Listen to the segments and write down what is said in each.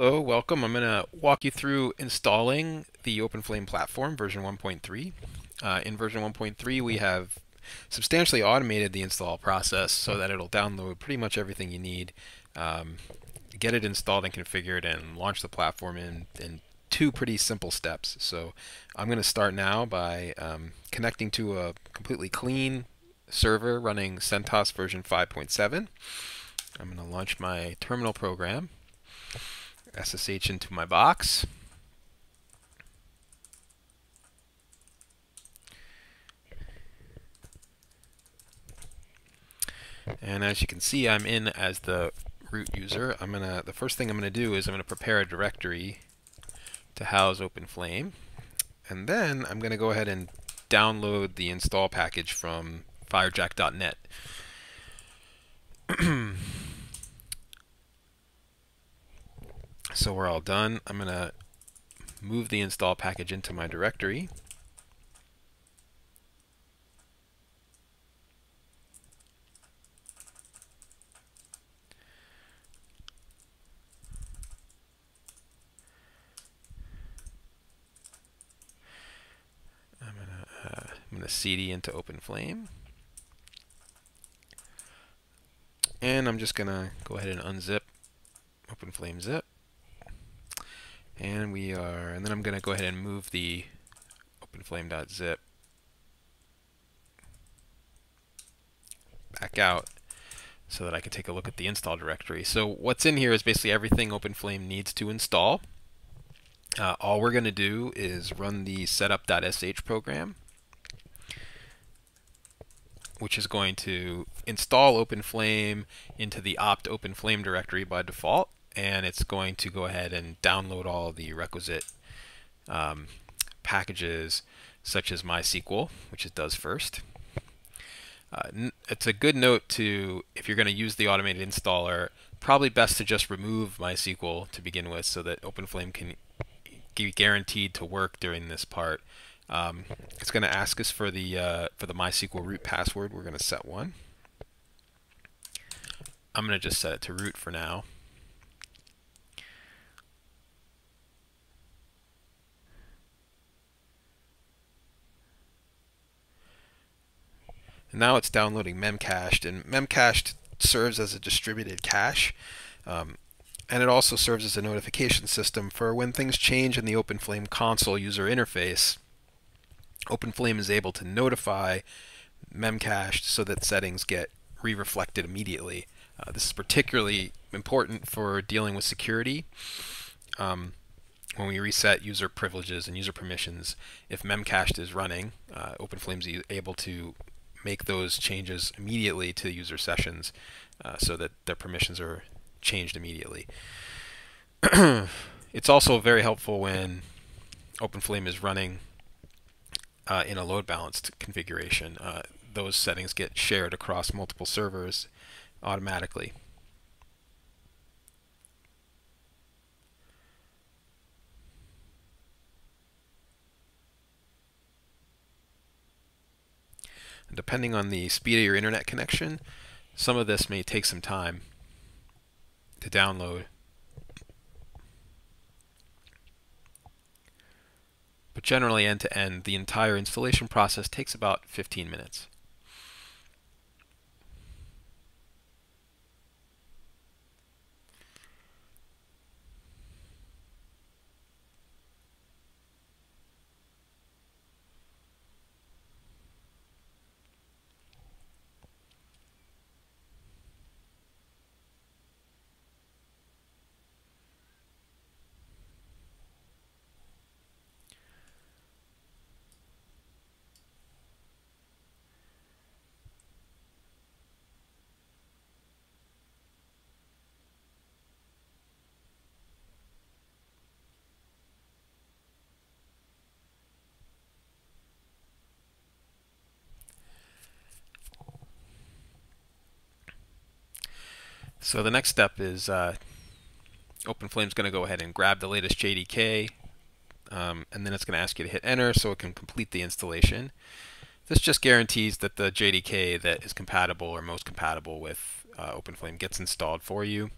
Hello, welcome. I'm going to walk you through installing the OpenFlame platform version 1.3. In version 1.3, we have substantially automated the install process so that it'll download pretty much everything you need, um, get it installed and configured, and launch the platform in two pretty simple steps. So I'm going to start now by connecting to a completely clean server running CentOS version 5.7. I'm going to launch my terminal program. SSH into my box. And as you can see, I'm in as the root user. The first thing I'm gonna do is I'm gonna prepare a directory to house OpenFlame, and then I'm gonna go ahead and download the install package from firejack.net. So we're all done. I'm gonna move the install package into my directory. I'm gonna cd into OpenFlame, and I'm just gonna go ahead and unzip OpenFlame zip. And then I'm gonna go ahead and move the OpenFlame.zip back out so that I can take a look at the install directory. So what's in here is basically everything OpenFlame needs to install. All we're going to do is run the setup.sh program, which is going to install OpenFlame into the opt OpenFlame directory by default, and it's going to go ahead and download all the requisite packages such as MySQL, which it does first. It's a good note to, if you're going to use the automated installer, probably best to just remove MySQL to begin with so that OpenFlame can be guaranteed to work during this part. It's going to ask us for the MySQL root password. We're going to set one. I'm going to just set it to root for now. And now it's downloading Memcached, and Memcached serves as a distributed cache. And it also serves as a notification system for when things change in the OpenFlame console user interface. OpenFlame is able to notify Memcached so that settings get re-reflected immediately. This is particularly important for dealing with security. When we reset user privileges and user permissions, if Memcached is running, OpenFlame is able to make those changes immediately to user sessions so that their permissions are changed immediately. It's also very helpful when OpenFlame is running in a load balanced configuration. Those settings get shared across multiple servers automatically. And depending on the speed of your internet connection, some of this may take some time to download. But generally, end to end, the entire installation process takes about 15 minutes. So the next step is OpenFlame's going to go ahead and grab the latest JDK, and then it's going to ask you to hit enter so it can complete the installation. This just guarantees that the JDK that is compatible or most compatible with OpenFlame gets installed for you.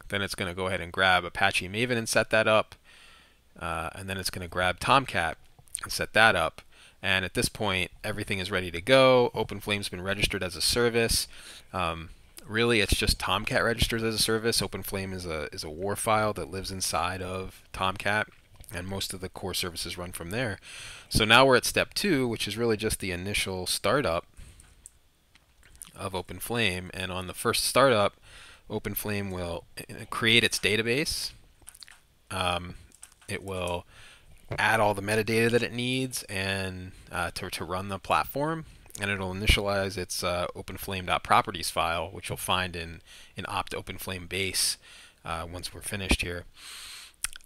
Then it's going to go ahead and grab Apache Maven and set that up. And then it's going to grab Tomcat and set that up. And at this point, everything is ready to go. OpenFlame's been registered as a service. Really, it's just Tomcat registers as a service. OpenFlame is a WAR file that lives inside of Tomcat, and most of the core services run from there. So now we're at step 2, which is really just the initial startup of OpenFlame. And on the first startup, OpenFlame will create its database. It will add all the metadata that it needs and to run the platform, and it'll initialize its openflame.properties file, which you'll find in opt openflame base once we're finished here.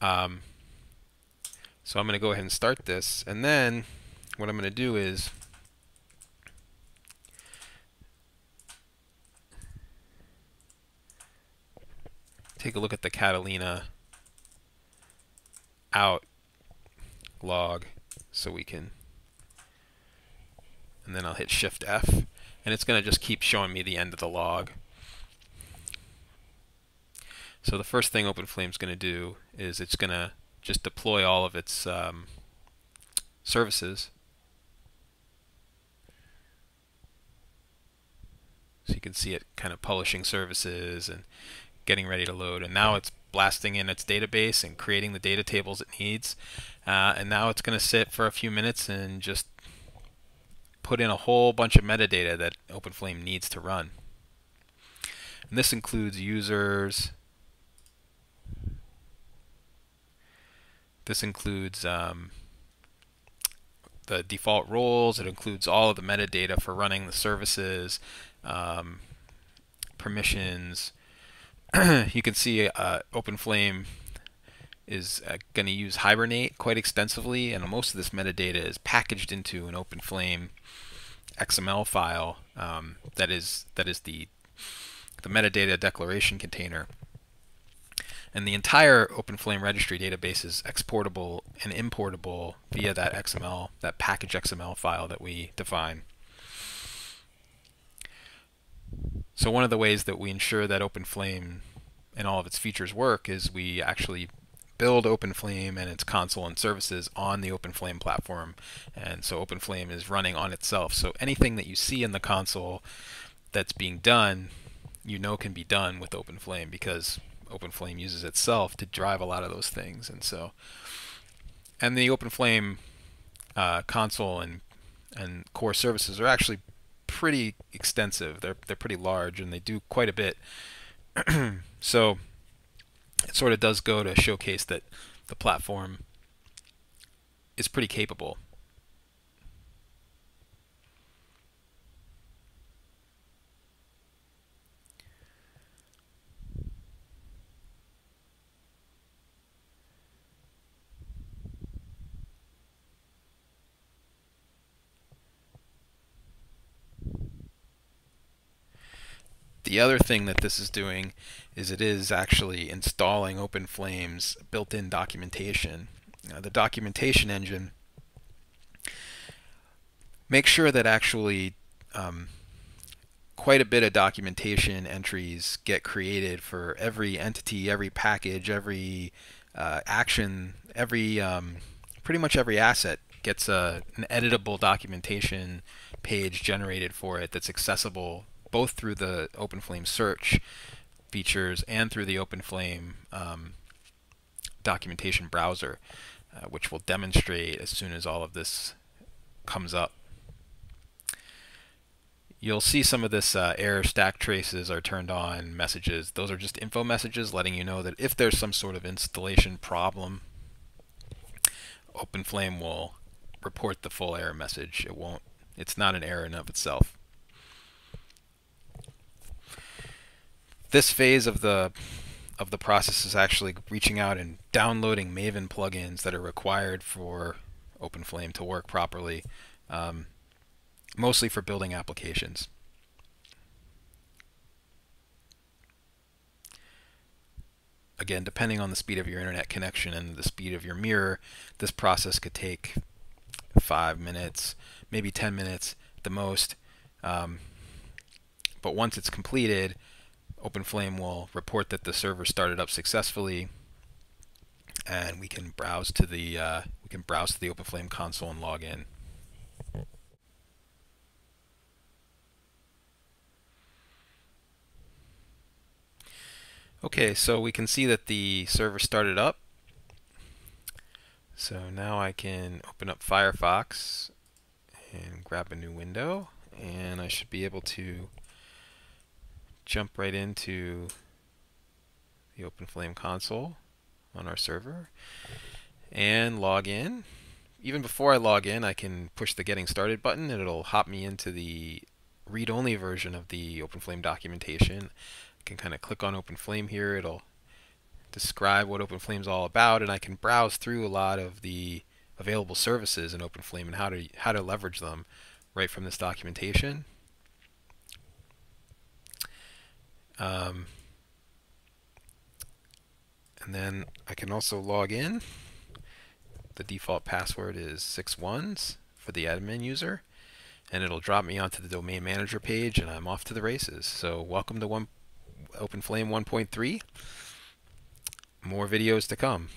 So I'm going to go ahead and start this, and then what I'm going to do is take a look at the Catalina out log, so we can, and then I'll hit Shift F, and it's going to just keep showing me the end of the log. So the first thing OpenFlame's going to do is it's going to just deploy all of its services. So you can see it kind of publishing services and getting ready to load, and now it's blasting in its database and creating the data tables it needs, and now it's going to sit for a few minutes and just put in a whole bunch of metadata that OpenFlame needs to run. And this includes users, this includes the default roles, it includes all of the metadata for running the services, permissions. You can see OpenFlame is going to use Hibernate quite extensively, and most of this metadata is packaged into an OpenFlame XML file that is the metadata declaration container. And the entire OpenFlame registry database is exportable and importable via that XML, that package XML file that we define. So one of the ways that we ensure that OpenFlame and all of its features work is we actually build OpenFlame and its console and services on the OpenFlame platform. And so OpenFlame is running on itself. So anything that you see in the console that's being done, you know can be done with OpenFlame, because OpenFlame uses itself to drive a lot of those things. And so, and the OpenFlame console and core services are actually pretty extensive. They're pretty large, and they do quite a bit. So it sort of does go to showcase that the platform is pretty capable. The other thing that this is doing is it is actually installing OpenFlame's built-in documentation. The documentation engine makes sure that actually quite a bit of documentation entries get created for every entity, every package, every action, every pretty much every asset gets an editable documentation page generated for it that's accessible both through the OpenFlame search features and through the OpenFlame documentation browser, which will demonstrate as soon as all of this comes up. You'll see some of this error stack traces are turned on messages. Those are just info messages letting you know that if there's some sort of installation problem, OpenFlame will report the full error message. It's not an error in of itself. This phase of the process is actually reaching out and downloading Maven plugins that are required for OpenFlame to work properly, mostly for building applications. Again, depending on the speed of your internet connection and the speed of your mirror, this process could take 5 minutes, maybe 10 minutes at the most. But once it's completed, OpenFlame will report that the server started up successfully, and we can browse to the OpenFlame console and log in. Okay, so we can see that the server started up. So now I can open up Firefox and grab a new window, and I should be able to jump right into the OpenFlame console on our server and log in. Even before I log in, I can push the Getting Started button, and it'll hop me into the read-only version of the OpenFlame documentation. I can kind of click on OpenFlame here. It'll describe what OpenFlame is all about, and I can browse through a lot of the available services in OpenFlame and how to leverage them right from this documentation. And then I can also log in. The default password is 6 ones for the admin user, and it'll drop me onto the domain manager page, and I'm off to the races. So welcome to OpenFlame 1.3. More videos to come.